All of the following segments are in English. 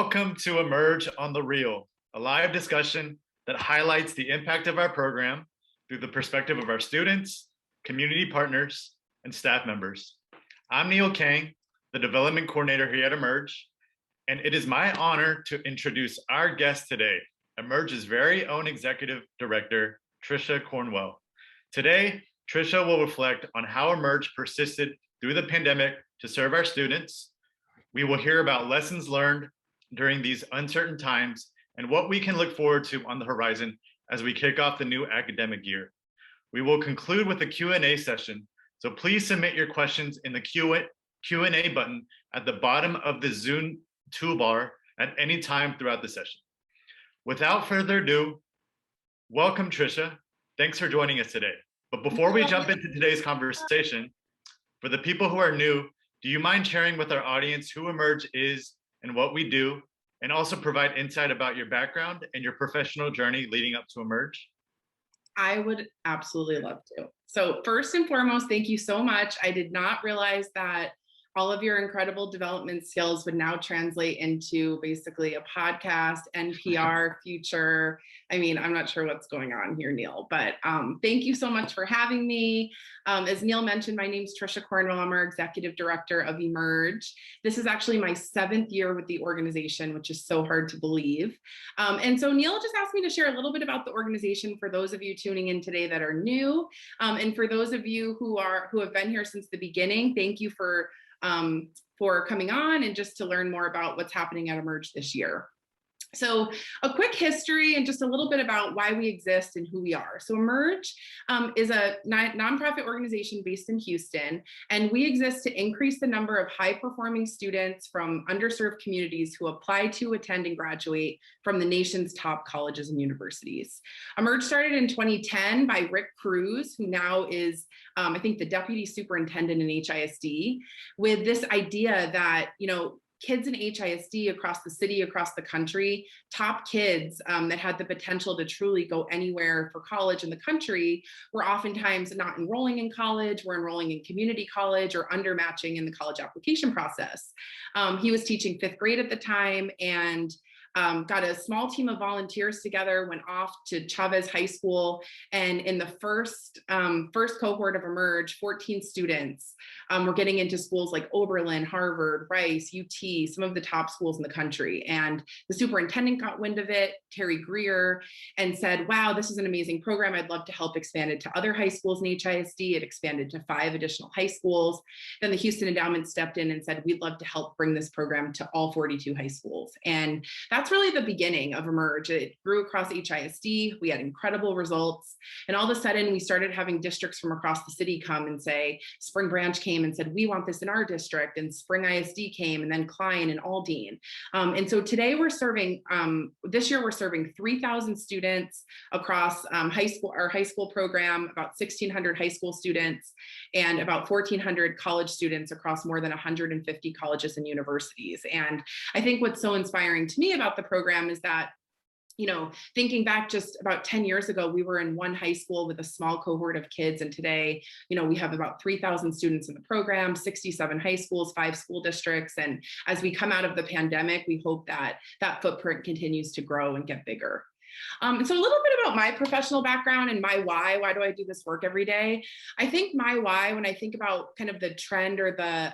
Welcome to Emerge on the Real, a live discussion that highlights the impact of our program through the perspective of our students, community partners, and staff members. I'm Neil Kang, the Development Coordinator here at Emerge, and it is my honor to introduce our guest today, Emerge's very own Executive Director, Trisha Cornwell. Today, Trisha will reflect on how Emerge persisted through the pandemic to serve our students. We will hear about lessons learned during these uncertain times and what we can look forward to on the horizon as we kick off the new academic year. We will conclude with a Q&A session, so please submit your questions in the Q&A button at the bottom of the Zoom toolbar at any time throughout the session. Without further ado, welcome Trisha. Thanks for joining us today. But before we jump into today's conversation, for the people who are new, do you mind sharing with our audience who Emerge is and what we do, and also provide insight about your background and your professional journey leading up to Emerge? I would absolutely love to. So first and foremost, thank you so much. I did not realize that all of your incredible development skills would now translate into basically a podcast, NPR, future. I mean, I'm not sure what's going on here, Neil, but thank you so much for having me. As Neil mentioned, my name's Trisha Cornwell. I'm our Executive Director of Emerge. This is actually my 7th year with the organization, which is so hard to believe. And so Neil just asked me to share a little bit about the organization for those of you tuning in today that are new. And for those of you who have been here since the beginning, thank you for coming on and just to learn more about what's happening at Emerge this year. So a quick history and just a little bit about why we exist and who we are. So Emerge is a nonprofit organization based in Houston, and we exist to increase the number of high-performing students from underserved communities who apply to, attend, and graduate from the nation's top colleges and universities. Emerge started in 2010 by Rick Cruz, who now is, I think, the Deputy Superintendent in HISD, with this idea that, kids in HISD across the city, across the country, top kids that had the potential to truly go anywhere for college in the country were oftentimes not enrolling in college, were enrolling in community college or undermatching in the college application process. He was teaching 5th grade at the time and got a small team of volunteers together, went off to Chavez High School, and in the first cohort of Emerge, 14 students were getting into schools like Oberlin, Harvard, Rice, UT, some of the top schools in the country. And the superintendent got wind of it, Terry Greer, and said, wow, this is an amazing program. I'd love to help expand it to other high schools in HISD. It expanded to 5 additional high schools. Then the Houston Endowment stepped in and said, we'd love to help bring this program to all 42 high schools. And that's really the beginning of Emerge. It grew across HISD. We had incredible results. And all of a sudden, we started having districts from across the city come and say, Spring Branch came and said, we want this in our district. And Spring ISD came, and then Klein and Aldine. And so today we're serving, this year we're serving 3,000 students across our high school program, about 1,600 high school students, and about 1,400 college students across more than 150 colleges and universities. And I think what's so inspiring to me about the program is that, thinking back just about 10 years ago, we were in one high school with a small cohort of kids. And today, we have about 3,000 students in the program, 67 high schools, 5 school districts. And as we come out of the pandemic, we hope that that footprint continues to grow and get bigger. So a little bit about my professional background and my why do I do this work every day? I think my why, when I think about kind of the trend or the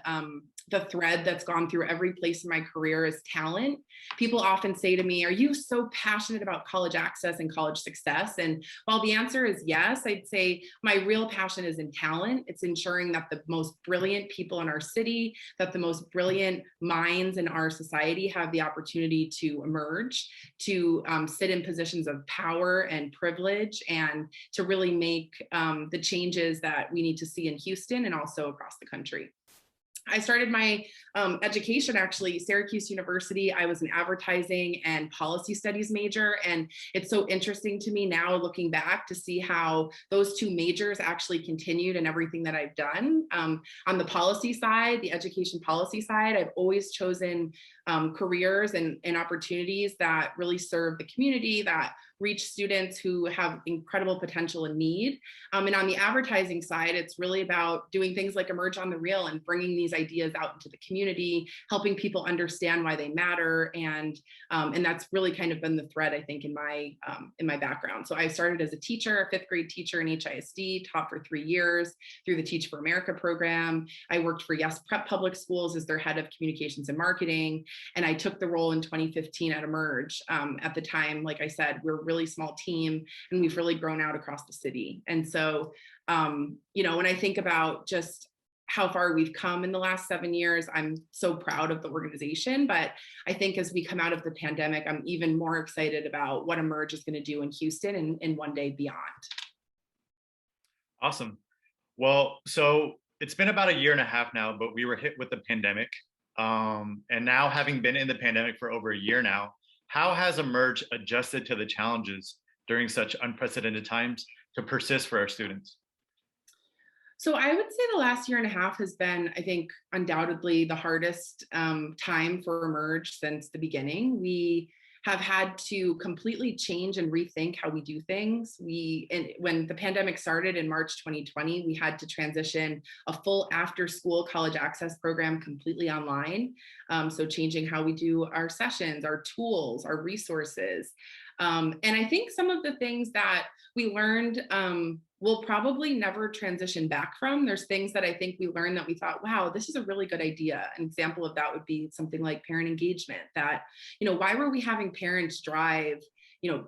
thread that's gone through every place in my career, is talent. People often say to me, are you so passionate about college access and college success? And while the answer is yes, I'd say my real passion is in talent. It's ensuring that the most brilliant people in our city, that the most brilliant minds in our society have the opportunity to emerge, to sit in positions of power and privilege, and to really make the changes that we need to see in Houston and also across the country. I started my education, actually, Syracuse University. I was an advertising and policy studies major. And it's so interesting to me now, looking back, to see how those 2 majors actually continued in everything that I've done. On the policy side, the education policy side, I've always chosen careers and opportunities that really serve the community, that reach students who have incredible potential and need. And on the advertising side, it's really about doing things like Emerge on the Reel and bringing these ideas out into the community, helping people understand why they matter. And that's really kind of been the thread, I think, in my background. So I started as a teacher, a fifth grade teacher in HISD, taught for 3 years through the Teach for America program. I worked for Yes Prep Public Schools as their head of communications and marketing. And I took the role in 2015 at Emerge. At the time, like I said, we're a really small team and we've really grown out across the city. And so, when I think about just how far we've come in the last 7 years, I'm so proud of the organization. But I think as we come out of the pandemic, I'm even more excited about what Emerge is going to do in Houston and one day beyond. Awesome. Well, so it's been about 1.5 years now, but we were hit with the pandemic. And now, having been in the pandemic for over 1 year now, how has Emerge adjusted to the challenges during such unprecedented times to persist for our students? So I would say the last 1.5 years has been, I think, undoubtedly the hardest time for Emerge since the beginning. We have had to completely change and rethink how we do things. When the pandemic started in March 2020, we had to transition a full after-school college access program completely online. So changing how we do our sessions, our tools, our resources. And I think some of the things that we learned we'll probably never transition back from. There's things that I think we learned that we thought, wow, this is a really good idea. An example of that would be something like parent engagement, that, why were we having parents drive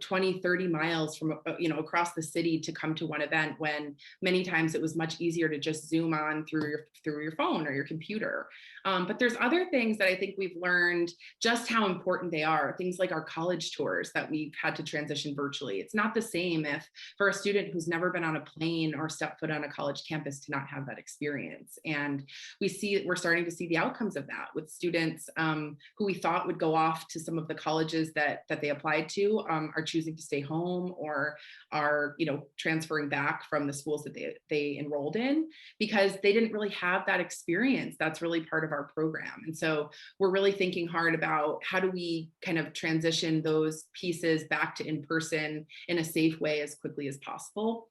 20, 30 miles from, across the city to come to one event when many times it was much easier to just Zoom on through your phone or your computer. But there's other things that I think we've learned just how important they are. Things like our college tours that we've had to transition virtually. It's not the same if for a student who's never been on a plane or stepped foot on a college campus to not have that experience. And we're starting to see the outcomes of that with students who we thought would go off to some of the colleges that they applied to, are choosing to stay home or are transferring back from the schools that they enrolled in because they didn't really have that experience. That's really part of our program. And so we're really thinking hard about how do we kind of transition those pieces back to in-person in a safe way as quickly as possible.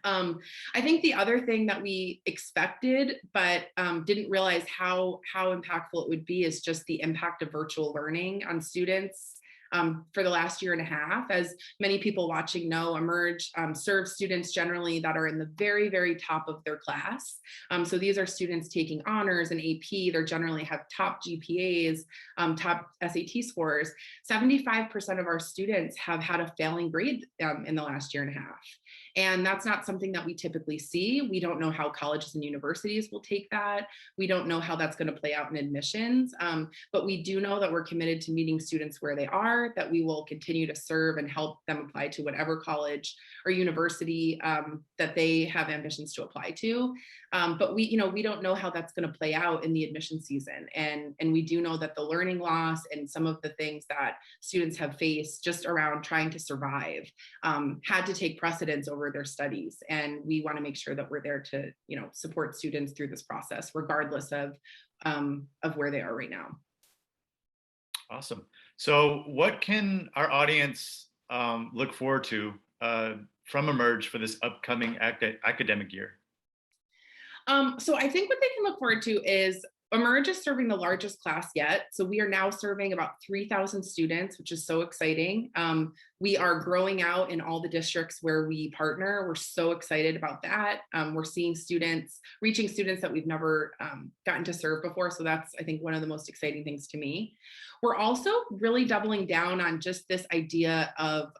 I think the other thing that we expected but didn't realize how impactful it would be is just the impact of virtual learning on students. For the last 1.5 years. As many people watching know, Emerge serves students generally that are in the very, very top of their class. So these are students taking honors and AP. They generally have top GPAs, top SAT scores. 75% of our students have had a failing grade in the last 1.5 years. And that's not something that we typically see. We don't know how colleges and universities will take that. We don't know how that's going to play out in admissions. But we do know that we're committed to meeting students where they are, that we will continue to serve and help them apply to whatever college or university that they have ambitions to apply to. But we don't know how that's going to play out in the admission season. And we do know that the learning loss and some of the things that students have faced just around trying to survive had to take precedence over their studies. And we want to make sure that we're there to, support students through this process, regardless of where they are right now. Awesome. So what can our audience look forward to from Emerge for this upcoming academic year? So I think what they can look forward to is Emerge is serving the largest class yet. So we are now serving about 3,000 students, which is so exciting. We are growing out in all the districts where we partner. We're so excited about that. We're seeing reaching students that we've never gotten to serve before. So that's, I think, one of the most exciting things to me. We're also really doubling down on just this idea of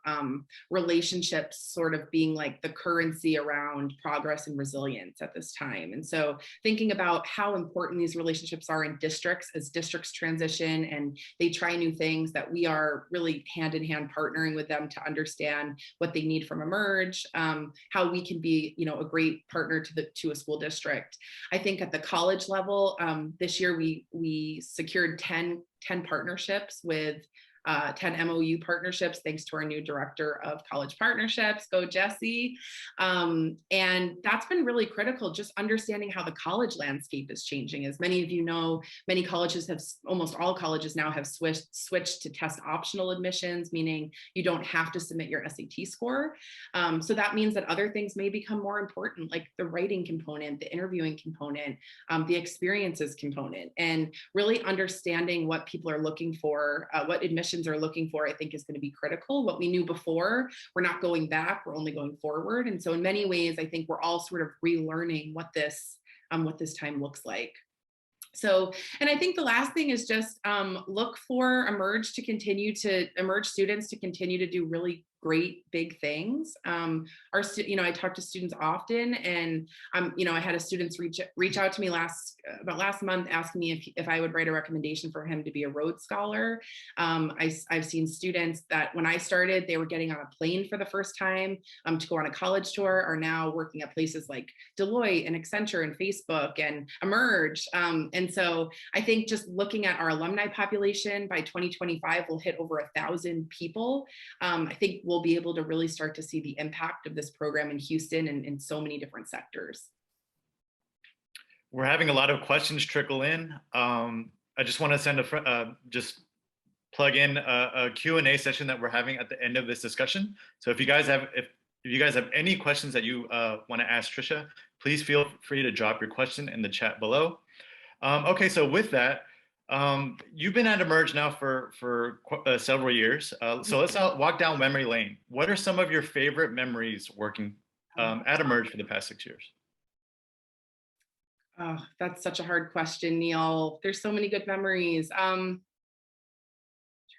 relationships sort of being like the currency around progress and resilience at this time. And so thinking about how important these relationships are in districts as districts transition and they try new things, that we are really hand in hand partnering with them to understand what they need from Emerge, how we can be, a great partner to a school district. I think at the college level, this year we secured 10 partnerships with 10 MOU partnerships, thanks to our new director of college partnerships. Go Jesse. And that's been really critical, just understanding how the college landscape is changing. As many of you know, many colleges have, almost all colleges now have switched to test optional admissions, meaning you don't have to submit your SAT score. So that means that other things may become more important, like the writing component, the interviewing component, the experiences component, and really understanding what people are looking for, what admissions are looking for, I think is going to be critical. What we knew before, we're not going back, we're only going forward. And so in many ways, I think we're all sort of relearning what this time looks like. So, and I think the last thing is just look for emerge students to continue to do really great big things. I talk to students often, and I had a student reach out to me last month asking me if I would write a recommendation for him to be a Rhodes Scholar. I've seen students that when I started, they were getting on a plane for the first time to go on a college tour, are now working at places like Deloitte and Accenture and Facebook and Emerge. And so I think just looking at our alumni population, by 2025, we'll hit over 1,000 people. I think we'll be able to really start to see the impact of this program in Houston and in so many different sectors. We're having a lot of questions trickle in. I just want to send just plug in a Q&A session that we're having at the end of this discussion. So if you guys have any questions that you want to ask Trisha, please feel free to drop your question in the chat below. Okay, so with that, you've been at Emerge now for several years. So let's walk down memory lane. What are some of your favorite memories working at Emerge for the past 6 years? Oh, that's such a hard question, Neil. There's so many good memories.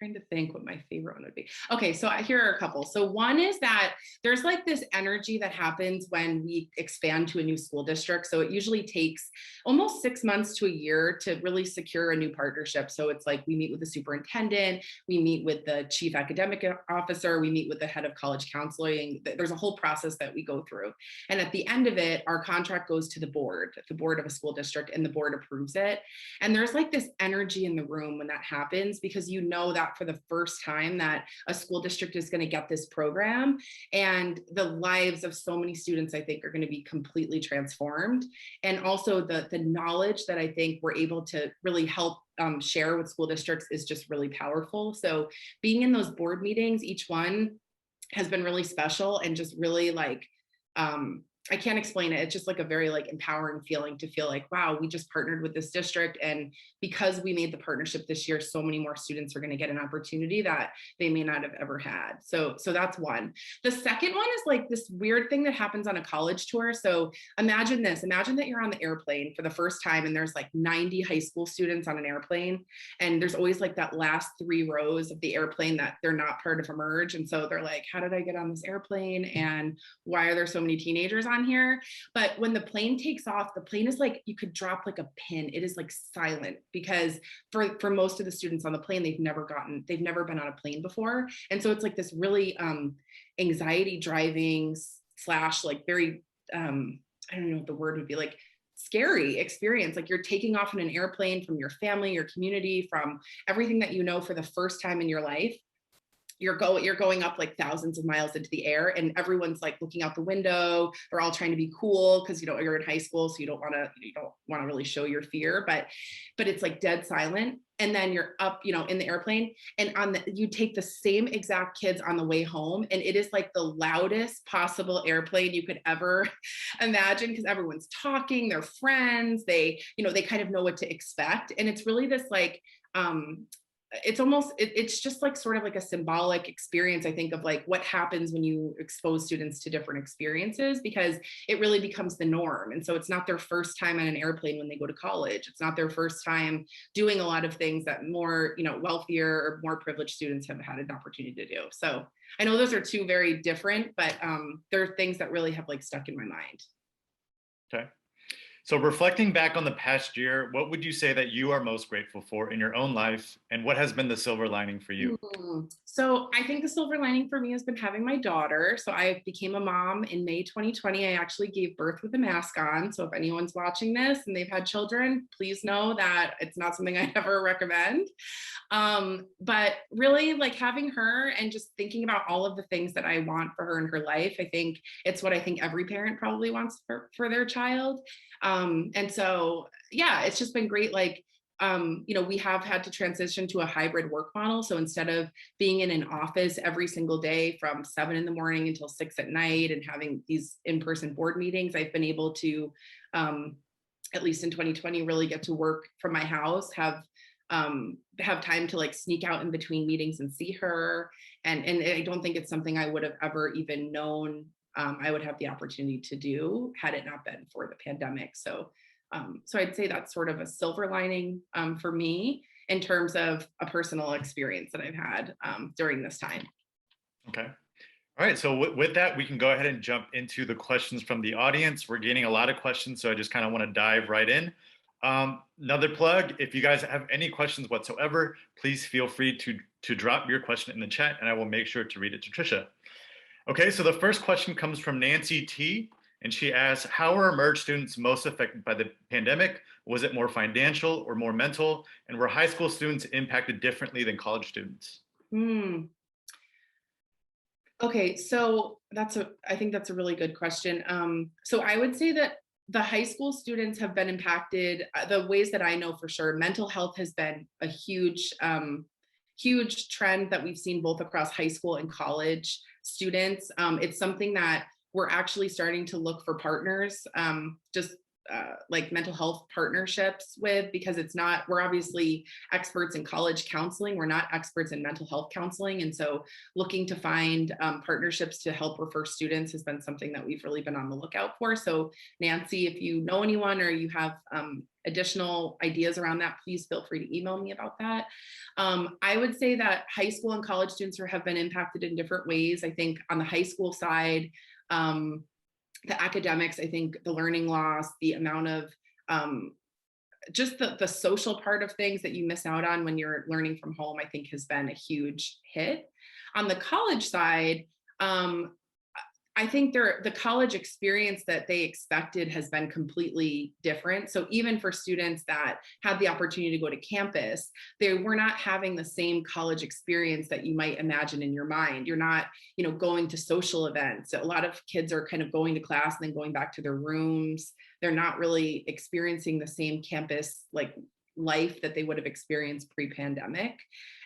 Trying to think what my favorite one would be. Okay, so here are a couple. So one is that there's like this energy that happens when we expand to a new school district. So it usually takes almost 6 months to a year to really secure a new partnership. So it's like we meet with the superintendent, we meet with the chief academic officer, we meet with the head of college counseling. There's a whole process that we go through. And at the end of it, our contract goes to the board of a school district, and the board approves it. And there's like this energy in the room when that happens, because you know that for the first time that a school district is going to get this program, and the lives of so many students, I think, are going to be completely transformed. And also the knowledge that I think we're able to really help share with school districts is just really powerful. So being in those board meetings, each one has been really special, and just really like, I can't explain it. It's just like a very like empowering feeling to feel like, wow, we just partnered with this district. And because we made the partnership this year, so many more students are going to get an opportunity that they may not have ever had. So that's one. The second one is like this weird thing that happens on a college tour. So imagine this, imagine that you're on the airplane for the first time, and there's like 90 high school students on an airplane. And there's always like that last 3 rows of the airplane that they're not part of Emerge. And so they're like, how did I get on this airplane? And why are there so many teenagers on here? But when the plane takes off, the plane is like, you could drop like a pin. It is like silent, because for most of the students on the plane, they've never been on a plane before. And so it's like this really anxiety driving / like very, I don't know what the word would be, like scary experience. Like you're taking off in an airplane from your family, your community, from everything that you know for the first time in your life. You're going up like thousands of miles into the air, and everyone's like looking out the window. They're all trying to be cool because you're in high school, so you don't want to really show your fear, but it's like dead silent. And then you're up, in the airplane, and you take the same exact kids on the way home, and it is like the loudest possible airplane you could ever imagine, because everyone's talking, they're friends, they kind of know what to expect. And it's really this like it's just like sort of like a symbolic experience, I think, of like what happens when you expose students to different experiences, because it really becomes the norm. And so it's not their first time on an airplane when they go to college. It's not their first time doing a lot of things that more, wealthier or more privileged students have had an opportunity to do. So I know those are two very different, but they're things that really have like stuck in my mind. Okay. So reflecting back on the past year, what would you say that you are most grateful for in your own life, and what has been the silver lining for you? So I think the silver lining for me has been having my daughter. So I became a mom in May 2020. I actually gave birth with a mask on. So if anyone's watching this and they've had children, please know that it's not something I ever recommend. But really like having her and just thinking about all of the things that I want for her in her life, I think it's what I think every parent probably wants for their child. And so, yeah, it's just been great. Like, we have had to transition to a hybrid work model. So instead of being in an office every single day from 7 in the morning until 6 at night and having these in-person board meetings, I've been able to, at least in 2020, really get to work from my house, have time to like sneak out in between meetings and see her. And I don't think it's something I would have ever even known I would have the opportunity to do had it not been for the pandemic. So I'd say that's sort of a silver lining for me in terms of a personal experience that I've had during this time. Okay. All right. So with that, we can go ahead and jump into the questions from the audience. We're getting a lot of questions, so I just kind of want to dive right in. Another plug, if you guys have any questions whatsoever, please feel free to drop your question in the chat and I will make sure to read it to Trisha. Okay, so the first question comes from Nancy T, and she asks, how are emerge students most affected by the pandemic? Was it more financial or more mental? And were high school students impacted differently than college students? Okay, so I think that's a really good question. So I would say that the high school students have been impacted the ways that I know for sure. Mental health has been a huge trend that we've seen both across high school and college students. It's something that we're actually starting to look for partners, like mental health partnerships with, because we're obviously experts in college counseling. We're not experts in mental health counseling. And so looking to find partnerships to help refer students has been something that we've really been on the lookout for. So Nancy, if you know anyone or you have additional ideas around that, please feel free to email me about that. I would say that high school and college students have been impacted in different ways. I think on the high school side, the academics, I think the learning loss, the amount of just the social part of things that you miss out on when you're learning from home, I think has been a huge hit. On the college side, I think the college experience that they expected has been completely different. So even for students that had the opportunity to go to campus, they were not having the same college experience that you might imagine in your mind. You're not, going to social events. A lot of kids are kind of going to class and then going back to their rooms. They're not really experiencing the same campus like life that they would have experienced pre-pandemic.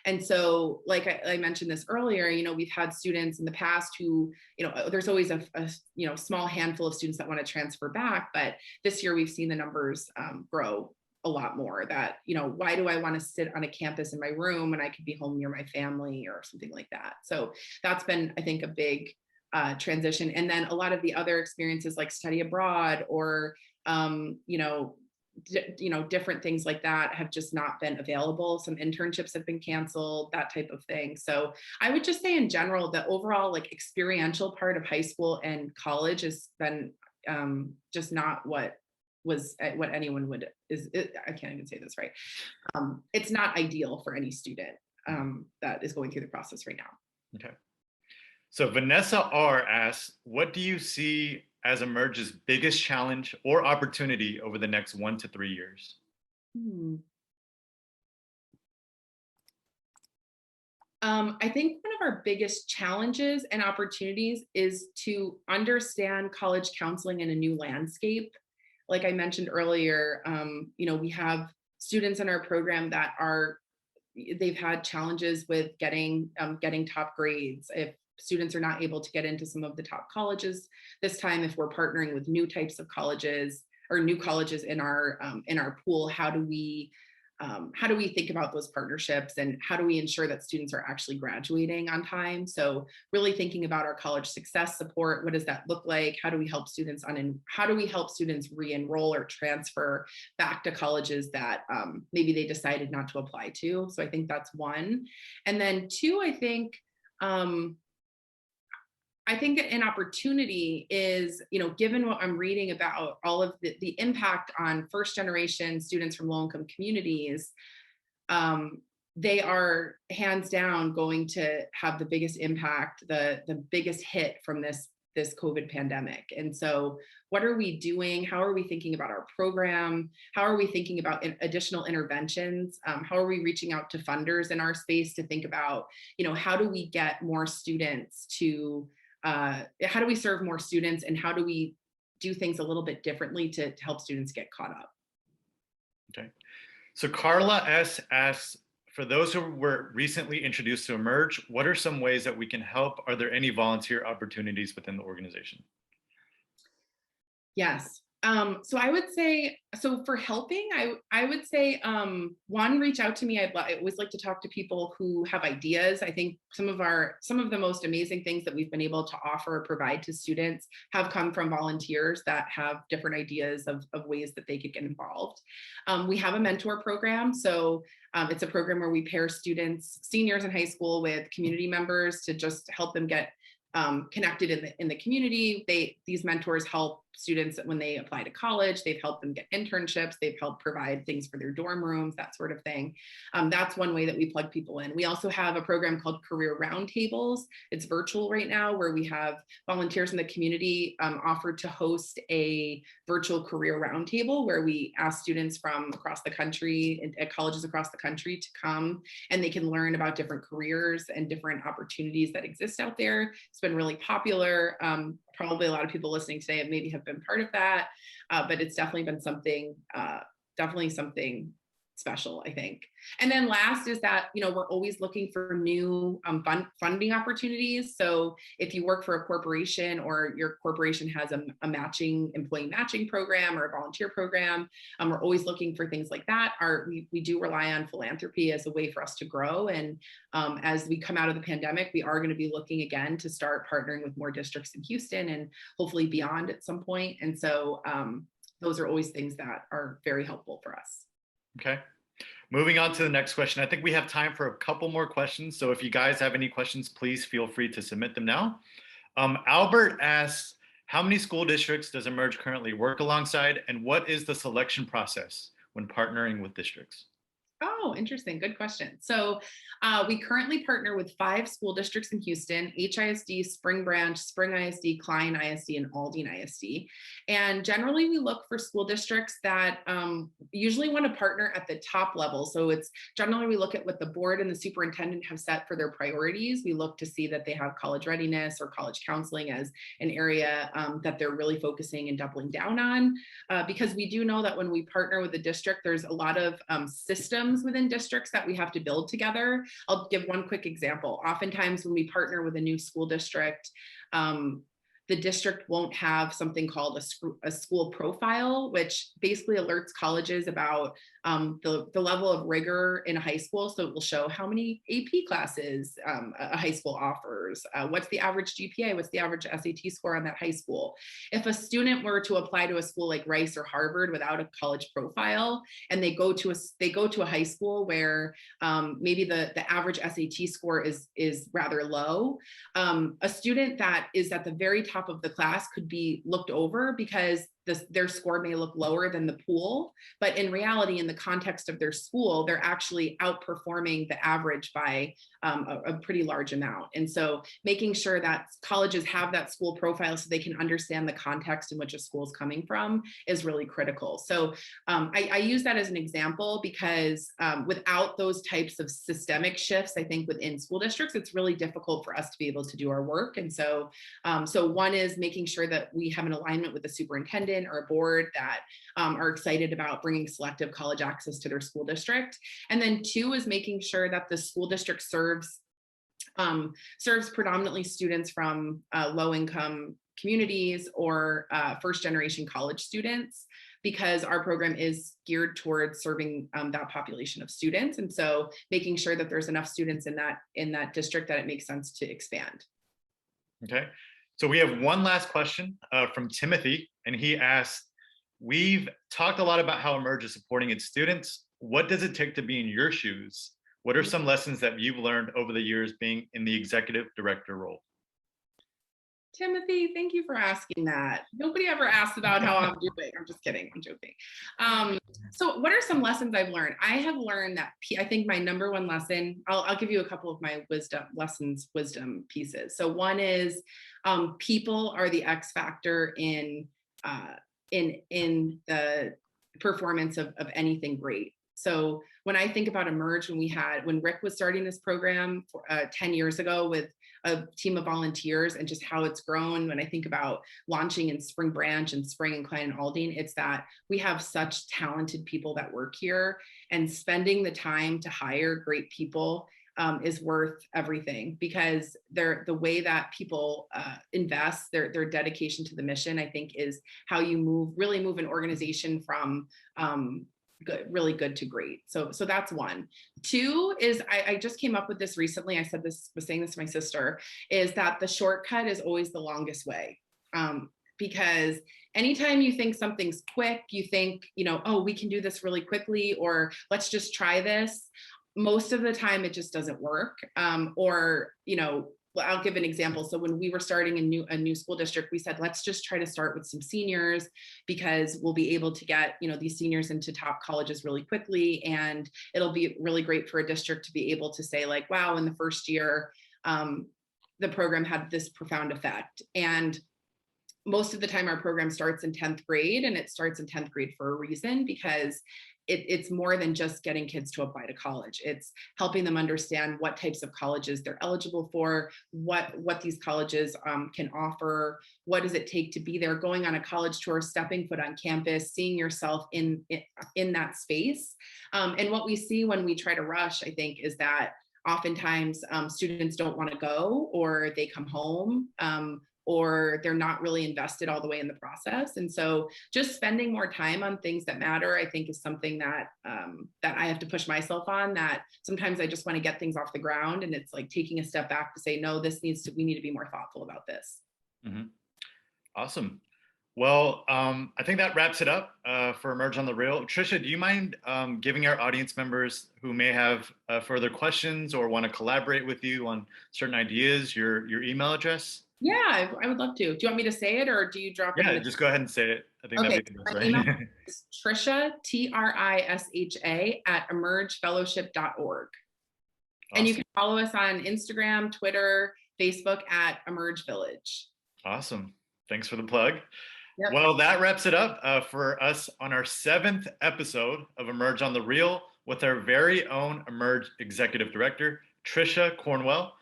And so, like I mentioned this earlier, we've had students in the past who, there's always a small handful of students that want to transfer back, but this year we've seen the numbers grow a lot more. That, why do I want to sit on a campus in my room when I could be home near my family or something like that? So that's been, I think, a big transition. And then a lot of the other experiences like study abroad or different things like that have just not been available. Some internships have been canceled, that type of thing. So I would just say in general, the overall like experiential part of high school and college has been just not what anyone I can't even say this right. It's not ideal for any student that is going through the process right now. Okay. So Vanessa R asks, what do you see as Emerge's biggest challenge or opportunity over the next 1 to 3 years? I think one of our biggest challenges and opportunities is to understand college counseling in a new landscape. Like I mentioned earlier, we have students in our program that they've had challenges with getting top grades. If students are not able to get into some of the top colleges this time, if we're partnering with new types of colleges or new colleges in our pool, how do we think about those partnerships and how do we ensure that students are actually graduating on time? So really thinking about our college success support, what does that look like? How do we help students re-enroll or transfer back to colleges that maybe they decided not to apply to? So I think that's one. And then two, I think I think an opportunity is, given what I'm reading about all of the impact on first generation students from low income communities, they are hands down going to have the biggest impact, the biggest hit from this COVID pandemic. And so what are we doing? How are we thinking about our program? How are we thinking about additional interventions? How are we reaching out to funders in our space to think about, how do we get more students to, how do we serve more students, and how do we do things a little bit differently to help students get caught up? Okay. So Carla S asks, for those who were recently introduced to Emerge, what are some ways that we can help? Are there any volunteer opportunities within the organization? Yes. So I would say, so for helping, I would say, one, reach out to me. I always like to talk to people who have ideas. I think some of the most amazing things that we've been able to offer or provide to students have come from volunteers that have different ideas of ways that they could get involved. We have a mentor program. So it's a program where we pair students, seniors in high school, with community members to just help them get connected in the community. These mentors help students when they apply to college. They've helped them get internships. They've helped provide things for their dorm rooms, that sort of thing. That's one way that we plug people in. We also have a program called Career Roundtables. It's virtual right now, where we have volunteers in the community offered to host a virtual career roundtable where we ask students from across the country, at colleges across the country, to come, and they can learn about different careers and different opportunities that exist out there. It's been really popular. Probably a lot of people listening today maybe have been part of that, but it's definitely been something special, I think. And then last is that, we're always looking for new funding opportunities. So if you work for a corporation, or your corporation has a employee matching program or a volunteer program, we're always looking for things like that. We do rely on philanthropy as a way for us to grow. And as we come out of the pandemic, we are going to be looking again to start partnering with more districts in Houston and hopefully beyond at some point. And so those are always things that are very helpful for us. Okay. Moving on to the next question. I think we have time for a couple more questions. So if you guys have any questions, please feel free to submit them now. Albert asks, how many school districts does Emerge currently work alongside, and what is the selection process when partnering with districts? Oh, interesting. Good question. So we currently partner with 5 school districts in Houston: HISD, Spring Branch, Spring ISD, Klein ISD, and Aldine ISD. And generally we look for school districts that usually want to partner at the top level. So it's generally, we look at what the board and the superintendent have set for their priorities. We look to see that they have college readiness or college counseling as an area that they're really focusing and doubling down on. Because we do know that when we partner with the district, there's a lot of systems within districts that we have to build together. I'll give one quick example. Oftentimes when we partner with a new school district, the district won't have something called a school profile, which basically alerts colleges about the level of rigor in a high school. So it will show how many AP classes a high school offers, what's the average GPA, what's the average SAT score on that high school. If a student were to apply to a school like Rice or Harvard without a college profile, and they go to a high school where maybe the average SAT score is rather low, a student that is at the very top of the class could be looked over because their score may look lower than the pool, but in reality, in the context of their school, they're actually outperforming the average by a pretty large amount. And so making sure that colleges have that school profile so they can understand the context in which a school is coming from is really critical. So I use that as an example because without those types of systemic shifts, I think within school districts, it's really difficult for us to be able to do our work. And so, one is making sure that we have an alignment with the superintendent or a board that are excited about bringing selective college access to their school district. And then 2 is making sure that the school district serves predominantly students from low-income communities or first-generation college students, because our program is geared towards serving that population of students. And so making sure that there's enough students in that district that it makes sense to expand. Okay. So we have one last question from Timothy, and he asked, we've talked a lot about how Emerge is supporting its students. What does it take to be in your shoes? What are some lessons that you've learned over the years being in the executive director role? Timothy, thank you for asking that. Nobody ever asked about how I'm doing. I'm just kidding. I'm joking. So what are some lessons I've learned? I have learned that I think my number one lesson, I'll give you a couple of my wisdom pieces. So one is people are the X factor in the performance of anything great. So when I think about Emerge, when Rick was starting this program 10 years ago with a team of volunteers and just how it's grown, when I think about launching in Spring Branch and Spring and Klein and Aldine, it's that we have such talented people that work here, and spending the time to hire great people is worth everything, because the way that people invest their dedication to the mission, I think, is how you really move an organization from really good to great. So that's one. Two is I just came up with this recently. Was saying this to my sister, is that the shortcut is always the longest way. Because anytime you think something's quick, you think, oh, we can do this really quickly, or let's just try this. Most of the time it just doesn't work. I'll give an example. So when we were starting a new school district, we said, let's just try to start with some seniors, because we'll be able to get, these seniors into top colleges really quickly. And it'll be really great for a district to be able to say, like, wow, in the first year, the program had this profound effect. And most of the time our program starts in 10th grade, and it starts in 10th grade for a reason, because it's more than just getting kids to apply to college. It's helping them understand what types of colleges they're eligible for, what these colleges can offer, what does it take to be there, going on a college tour, stepping foot on campus, seeing yourself in that space. And what we see when we try to rush, I think, is that oftentimes students don't want to go, or they come home, or they're not really invested all the way in the process. And so just spending more time on things that matter, I think, is something that that I have to push myself on, that sometimes I just want to get things off the ground, and it's like taking a step back to say, no, we need to be more thoughtful about this. Mm-hmm. Awesome. Well, I think that wraps it up for Emerge on the Real. Trisha, do you mind giving our audience members who may have further questions or want to collaborate with you on certain ideas, your email address? Yeah, I would love to. Do you want me to say it, or do you drop it? Yeah, just go ahead and say it. I think that'd be the best way. Email is Trisha, Trisha, at emergefellowship.org. Awesome. And you can follow us on Instagram, Twitter, Facebook at Emerge Village. Awesome. Thanks for the plug. Yep. Well, that wraps it up for us on our 7th episode of Emerge on the Real with our very own Emerge Executive Director, Trisha Cornwell.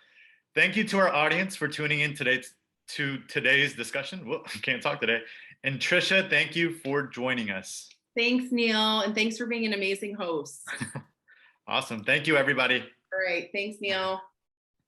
Thank you to our audience for tuning in to today's discussion. Well, I can't talk today. And Trisha, thank you for joining us. Thanks, Neil. And thanks for being an amazing host. Awesome. Thank you, everybody. All right. Thanks, Neil.